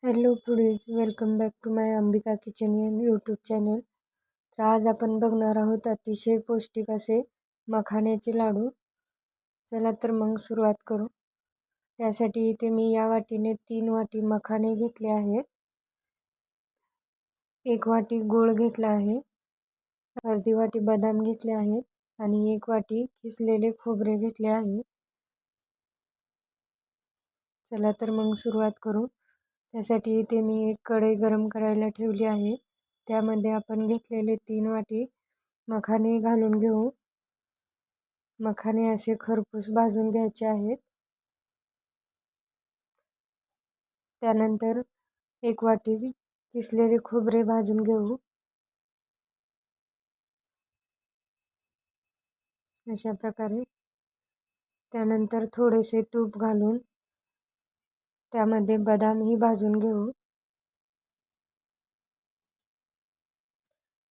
Hello foodies, welcome back to my Ambika kitchen YouTube channel. तर आज आपण बघणार आहोत अतिशय पौष्टिक असे मखाण्याचे लाडू. चला तर मग सुरुवात करू. त्यासाठी इथे मी या वाटीने 3 वाटी मखाणे घेतले आहेत. 1 वाटी गूळ घेतला आहे, अर्धी वाटी बदाम घेतले आहेत आणि 1 वाटी किसलेले खोबरे घेतले आहे. चला तर मग सुरुवात करू. त्यासाठी इथे मी एक कढई गरम करायला ठेवली आहे. त्यामध्ये आपण घेतलेले 3 वाटी मखाणे घालून घेऊ. मखाणे असे खरपूस भाजून घ्यायचे आहेत. त्यानंतर 1 वाटी किसलेले खोबरे भाजून घेऊ. अशा प्रकारे. त्यानंतर थोडेसे तूप घालून त्यामध्ये बदामही भाजून घेऊ.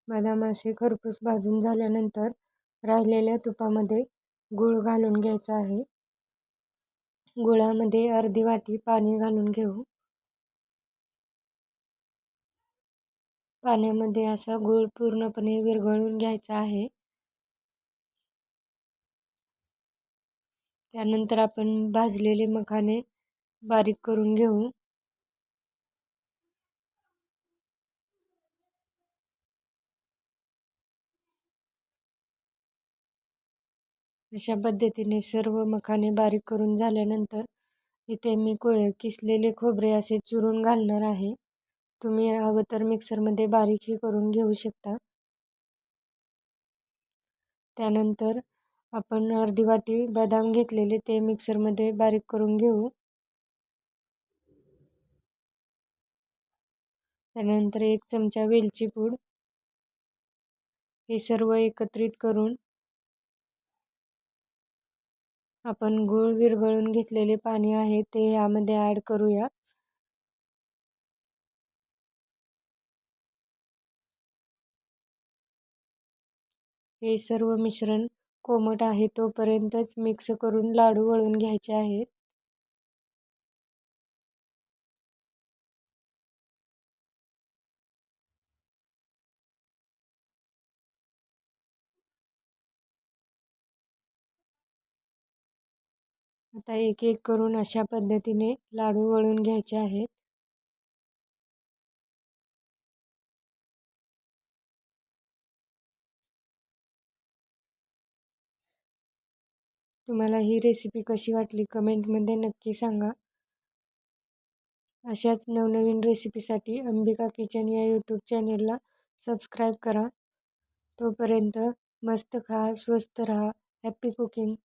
बदाम असे खरपूस भाजून झाल्यानंतर राहिलेल्या तुपामध्ये गूळ घालून घ्यायचा आहे. गुळामध्ये अर्धी वाटी पाणी घालून घेऊ. पाण्यामध्ये असा गूळ पूर्णपणे विरघळून घ्यायचा आहे. त्यानंतर आपण भाजलेले मखाणे बारीक करून घेऊ. अशा पद्धतीने सर्व मखाणे बारीक करून झाल्यानंतर इथे मी किसलेले खोबरे असे चुरून घालणार आहे. तुम्ही हवं तर मिक्सरमध्ये बारीकही करून घेऊ शकता. त्यानंतर आपण अर्धी वाटी बदाम घेतलेले ते मिक्सरमध्ये बारीक करून घेऊ. त्यानंतर 1 चमचा वेलची पूड. हे सर्व एकत्रित करून आपण गूळ विरघळून घेतलेले पाणी आहे ते यामध्ये ॲड करूया. हे सर्व मिश्रण कोमट आहे तोपर्यंतच मिक्स करून लाडू वळून घ्यायचे आहेत. आता एक एक करून अशा पद्धतीने लाडू वळून घ्यायचे आहेत. तुम्हाला ही रेसिपी कशी वाटली कमेंटमध्ये नक्की सांगा. अशाच नवनवीन रेसिपीसाठी अंबिका किचन या यूट्यूब चॅनलला सबस्क्राईब करा. तोपर्यंत मस्त खा, स्वस्त राहा. Happy cooking.